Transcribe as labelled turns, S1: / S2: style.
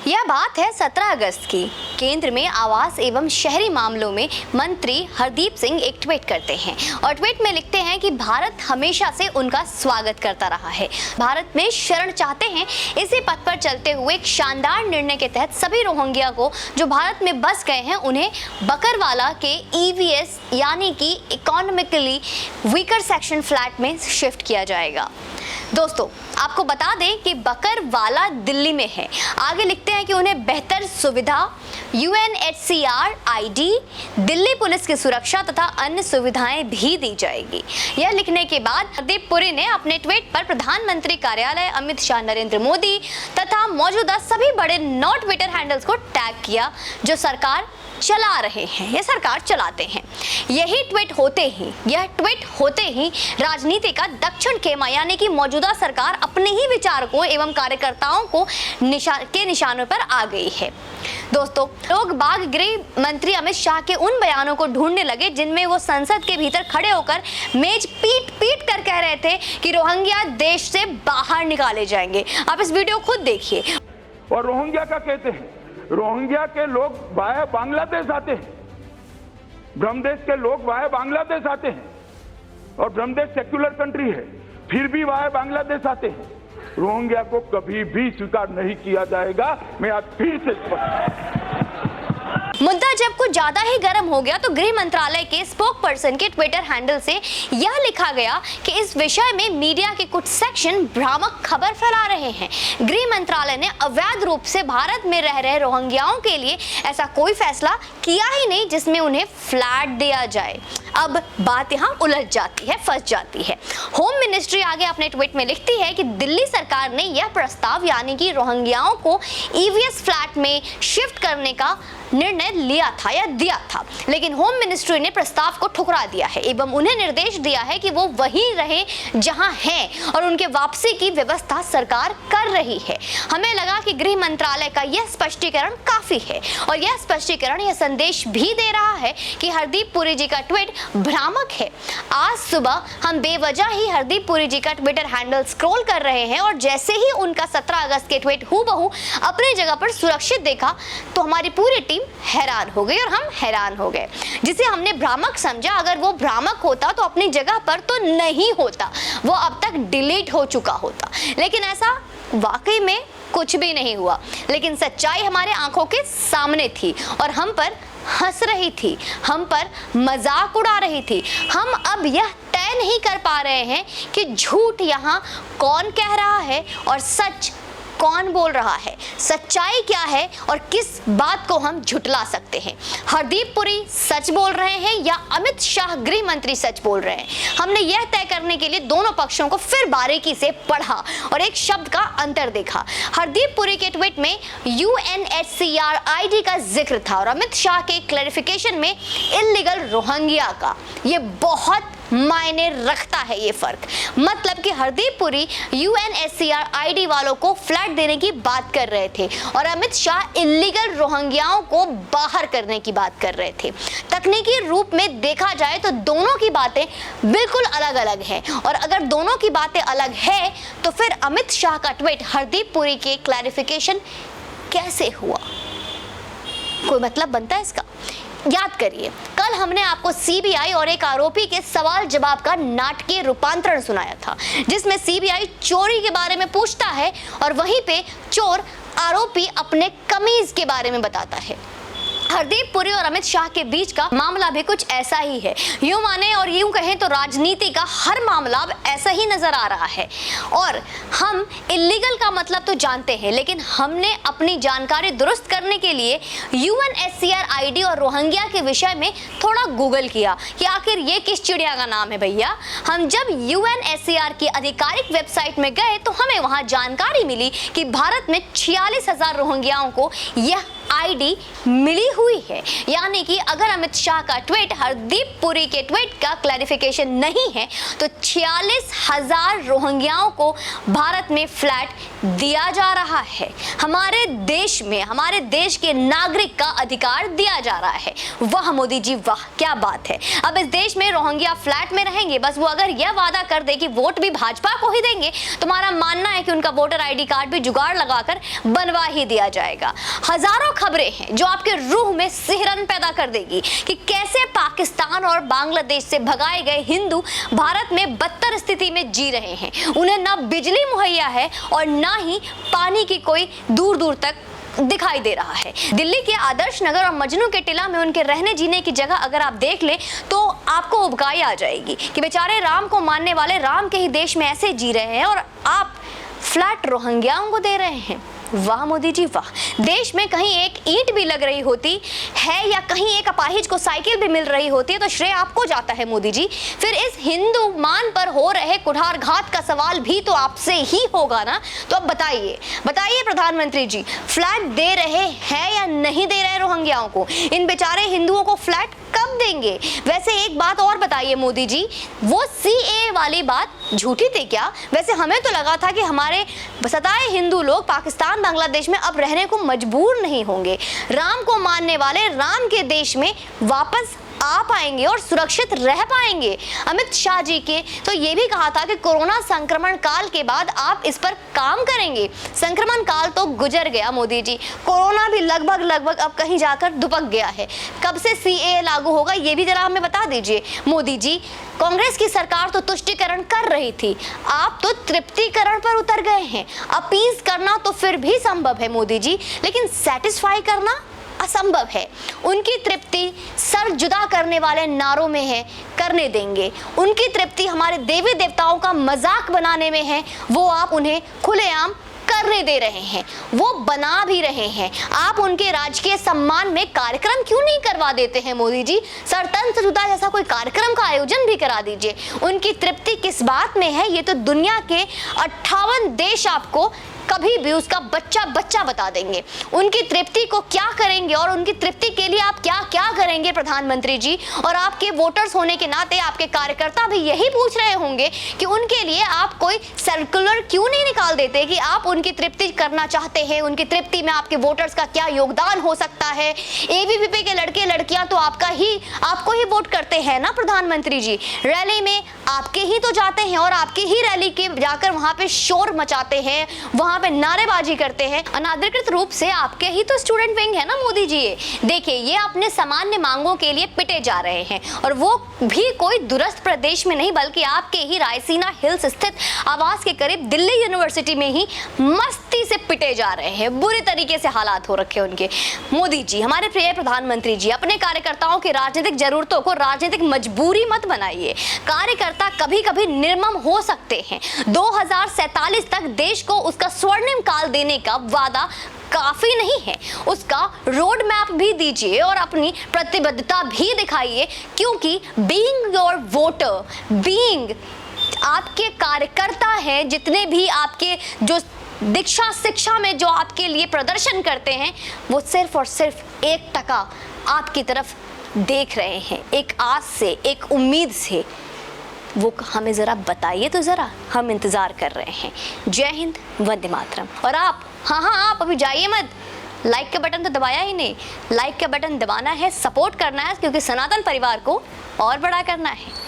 S1: यह बात है 17 अगस्त की। केंद्र में आवास एवं शहरी मामलों में मंत्री हरदीप सिंह एक ट्वीट करते हैं और ट्वीट में लिखते हैं कि भारत हमेशा से उनका स्वागत करता रहा है, भारत में शरण चाहते हैं। इसी पथ पर चलते हुए एक शानदार निर्णय के तहत सभी रोहिंग्या को जो भारत में बस गए हैं उन्हें बकरवाला के EVS यानी कि इकोनॉमिकली वीकर सेक्शन फ्लैट में शिफ्ट किया जाएगा। दोस्तों आपको बता दें कि बकरवाला दिल्ली में है। आगे लिखते हैं कि उन्हें बेहतर सुविधा, UNHCR ID, दिल्ली पुलिस की सुरक्षा तथा अन्य सुविधाएं भी दी जाएगी। यह लिखने के बाद हरदीप पुरी ने अपने ट्वीट पर प्रधानमंत्री कार्यालय, अमित शाह, नरेंद्र मोदी तथा मौजूदा सभी बड़े नॉट ट्विटर हैंडल्स को टैग किया जो सरकार चला रहे हैं, ये सरकार चलाते हैं। यह ट्वीट होते ही राजनीति का दक्षिण खेमा यानी कि मौजूदा सरकार अपने ही विचारकों एवं कार्यकर्ताओं को निशानों पर आ गई है। दोस्तों लोग बाग गृह मंत्री अमित शाह के उन बयानों को ढूंढने लगे जिनमें वो संसद के भीतर खड़े होकर मेज पीट पीट कर कह रहे थे कि रोहिंग्या देश से बाहर निकाले जाएंगे। आप इस वीडियो खुद देखिए।
S2: और रोहिंग्या का कहते हैं, रोहिंग्या के लोग वाया बांग्लादेश आते हैं, ब्रह्मदेश के लोग वाया बांग्लादेश आते हैं और ब्रह्मदेश सेक्युलर कंट्री है, फिर भी वाया बांग्लादेश आते हैं। रोहिंग्या को कभी भी स्वीकार नहीं किया जाएगा। मैं आज फिर से
S1: मुद्दा जब कुछ ज्यादा ही गर्म हो गया तो गृह मंत्रालय के स्पोक पर्सन के ट्विटर हैंडल से यह लिखा गया कि इस विषय में मीडिया के कुछ सेक्शन भ्रामक खबर फैला रहे हैं। गृह मंत्रालय ने अवैध रूप से भारत में रह रहे रोहिंग्याओं के लिए ऐसा कोई फैसला किया ही नहीं जिसमें उन्हें फ्लैट दिया जाए। अब बात यहाँ उलझ जाती है, फंस जाती है। होम मिनिस्ट्री आगे अपने ट्वीट में लिखती है कि दिल्ली सरकार ने यह प्रस्ताव यानी कि रोहिंग्याओं को EVS फ्लैट में शिफ्ट करने का निर्णय लिया था या दिया था, लेकिन होम मिनिस्ट्री ने प्रस्ताव को ठुकरा दिया है एवं उन्हें निर्देश दिया है कि वो वहीं रहे जहां हैं और उनके वापसी की व्यवस्था सरकार कर रही है। हमें लगा कि गृह मंत्रालय का यह स्पष्टीकरण काफी है और यह स्पष्टीकरण यह संदेश भी दे रहा है कि हरदीप पुरी जी का ट्वीट भ्रामक है। आज सुबह हम बेवजह ही हरदीप पुरी जी का ट्विटर हैंडल स्क्रॉल कर रहे हैं और जैसे ही उनका 17 अगस्त के ट्वीट हूबहू अपनी जगह पर सुरक्षित देखा तो हमारी पूरी टीम हैरान हो गई और हम हैरान हो गए। जिसे हमने भ्रामक समझा, अगर वो भ्रामक होता तो अपनी जगह पर तो नहीं होता, वो अब तक डिलीट हो चुका होता। लेकिन ऐसा वाकई में कुछ भी नहीं हुआ। लेकिन सच्चाई हमारे आंखों के सामने थी और हम पर हंस रही थी, हम पर मजाक उड़ा रही थी। हम अब यह तय नहीं कर पा रहे हैं कि झूठ यहाँ कौन कह रहा है और सच कौन बोल रहा है, सच्चाई क्या है और किस बात को हम झुटला सकते हैं। हरदीप पुरी सच बोल रहे हैं या अमित शाह गृह मंत्री सच बोल रहे हैं। हमने यह तय करने के लिए दोनों पक्षों को फिर बारीकी से पढ़ा और एक शब्द का अंतर देखा। हरदीप पुरी के ट्वीट में UNHCR ID का जिक्र था और अमित शाह के क्लैरिफिकेशन में इल्लीगल रोहिंग्या का। ये बहुत मायने रखता है ये फर्क। मतलब कि हरदीप पुरी UNHCR ID वालों को फ्लैट देने की बात कर रहे थे और अमित शाह इल्लीगल रोहिंग्याओं को बाहर करने की बात कर रहे थे। तकनीकी रूप में देखा जाए तो दोनों की बातें बिल्कुल अलग अलग हैं और अगर दोनों की बातें अलग है तो फिर अमित शाह का ट्वीट हरदीप पुरी के क्लैरिफिकेशन कैसे हुआ? कोई मतलब बनता है इसका? याद करिए, कल हमने आपको CBI और एक आरोपी के सवाल जवाब का नाटकीय रूपांतरण सुनाया था जिसमें CBI चोरी के बारे में पूछता है और वहीं पे चोर आरोपी अपने कमीज के बारे में बताता है। हरदीप पुरी और अमित शाह के बीच का मामला भी कुछ ऐसा ही है। यूं माने और यूं कहें तो राजनीति का हर मामला अब ऐसा ही नजर आ रहा है। और हम इल्लीगल का मतलब तो जानते हैं, लेकिन हमने अपनी जानकारी दुरुस्त करने के लिए UNHCR ID और रोहिंग्या के विषय में थोड़ा गूगल किया कि आखिर ये किस चिड़िया का नाम है भैया। हम जब UNHCR की आधिकारिक वेबसाइट में गए तो हमें वहां जानकारी मिली कि भारत में 46,000 रोहिंग्याओं को यह आईडी मिली हुई है। यानी कि अगर अमित शाह का ट्वीट, हरदीप पुरी के ट्वीट का क्लैरिफिकेशन नहीं है तो 46,000 रोहिंग्याओं को भारत में फ्लैट दिया जा रहा है। हमारे देश में, हमारे देश के नागरिक का अधिकार दिया जा रहा है। वाह मोदी जी वाह, क्या बात है। अब इस देश में रोहिंग्या फ्लैट में रहेंगे। बस वो अगर यह वादा कर दे कि वोट भी भाजपा को ही देंगे, तुम्हारा मानना है कि उनका वोटर आईडी कार्ड भी जुगाड़ लगाकर बनवा ही दिया जाएगा। हजारों खबरें हैं जो आपके रूह में सिहरन पैदा कर देगी कि कैसे पाकिस्तान और बांग्लादेश से भगाए गए हिंदू भारत में बदतर स्थिति में जी रहे हैं। उन्हें ना बिजली मुहैया है और ना ही पानी की कोई दूर दूर तक दिखाई दे रहा है। दिल्ली के आदर्श नगर और मजनू के टिला में उनके रहने जीने की जगह अगर आप देख लें तो आपको उबकाई आ जाएगी कि बेचारे राम को मानने वाले राम के ही देश में ऐसे जी रहे हैं और आप फ्लैट रोहिंग्याओं को दे रहे हैं। वाह मोदी जी वाह। देश में कहीं एक ईंट भी लग रही होती है या कहीं एक अपाहिज को साइकिल भी मिल रही होती है तो श्रेय आपको जाता है मोदी जी। फिर इस हिंदू मान पर हो रहे कुठारघात का सवाल भी तो आपसे ही होगा ना। तो अब बताइए प्रधानमंत्री जी, फ्लैट दे रहे हैं या नहीं दे रहे रोहिंग्याओं को? इन बेचारे हिंदुओं को फ्लैट कब देंगे? वैसे एक बात और बताइए मोदी जी, वो सीएए वाली बात झूठी थी क्या? वैसे हमें तो लगा था कि हमारे सताए हिंदू लोग पाकिस्तान, बांग्लादेश में अब रहने को मजबूर नहीं होंगे। राम को मानने वाले राम के देश में वापस आ पाएंगे और सुरक्षित रह पाएंगे। अमित शाह जी के तो ये भी कहा था कि कोरोना संक्रमण काल के बाद आप इस पर काम करेंगे। संक्रमण काल तो गुजर गया मोदी जी, कोरोना भी लगभग अब कहीं जाकर दुबक गया है। कब से सीएए लागू होगा ये भी जरा हमें बता दीजिए मोदी जी। कांग्रेस की सरकार तो तुष्टीकरण कर रही थी, आप तो तृप्तिकरण पर उतर गए हैं। अपीज करना तो फिर भी संभव है मोदी जी, लेकिन सेटिस्फाई करना असंभव है। उनकी तृप्ति सर जुदा करने वाले नारों में है, करने देंगे। उनकी तृप्ति हमारे देवी देवताओं का मजाक बनाने में है, वो आप उन्हें खुलेआम करने दे रहे हैं, वो बना भी रहे हैं। आप उनके राजकीय सम्मान में कार्यक्रम क्यों नहीं करवा देते हैं मोदी जी? सरतंत्र जुदा जैसा कोई कार्यक्रम का आयोजन भी करा दीजिए। उनकी तृप्ति किस बात में है ये तो दुनिया के 58 देश आपको कभी भी उसका बच्चा बता देंगे। उनकी तृप्ति को क्या करेंगे और उनकी तृप्ति के लिए आप क्या करेंगे प्रधानमंत्री जी? और आपके वोटर्स होने के नाते आपके कार्यकर्ता भी यही पूछ रहे होंगे कि उनके लिए आप कोई सर्कुलर क्यों नहीं निकाल देते कि आप उनकी तृप्ति करना चाहते हैं, उनकी तृप्ति में आपके वोटर्स का क्या योगदान हो सकता है। एबीवीपी के लड़के लड़कियां तो आपको ही वोट करते हैं ना प्रधानमंत्री जी। रैली में आपके ही तो जाते हैं और आपकी ही रैली के जाकर वहां पे शोर मचाते हैं, वहां पे नारेबाजी करते हैं। अनाधिकृत रूप से आपके ही तो स्टूडेंट विंग है ना मोदी जी। देखिए ये अपने सामान्य मांगों के लिए पिटे जा रहे हैं और वो भी कोई दूरस्थ प्रदेश में नहीं बल्कि आपके ही रायसीना हिल्स स्थित आवास के करीब दिल्ली यूनिवर्सिटी में ही मस्ती से पिटे जा रहे हैं। बुरी तरीके से हालात हो रखे उनके। मोदी जी, हमारे प्रिय प्रधानमंत्री जी, अपने कार्यकर्ताओं की राजनीतिक जरूरतों को राजनीतिक मजबूरी मत बनाइए। कार्यकर्ता कभी कभी निर्मम हो सकते हैं। 2047 तक देश को उसका स्वर्णिम काल देने का वादा काफी नहीं है, उसका रोड मैप भी दीजिए और अपनी प्रतिबद्धता भी दिखाइए, क्योंकि बीइंग योर वोटर, बीइंग आपके कार्यकर्ता हैं, जितने भी आपके जो दीक्षा शिक्षा में जो आपके लिए प्रदर्शन करते हैं वो सिर्फ और सिर्फ 1% आपकी तरफ देख रहे हैं, एक आस से, एक उम्मीद से। वो हमें ज़रा बताइए तो ज़रा, हम इंतज़ार कर रहे हैं। जय हिंद, वंदे मातरम। और आप, हाँ आप अभी जाइए मत, लाइक का बटन तो दबाया ही नहीं। लाइक का बटन दबाना है, सपोर्ट करना है, क्योंकि सनातन परिवार को और बड़ा करना है।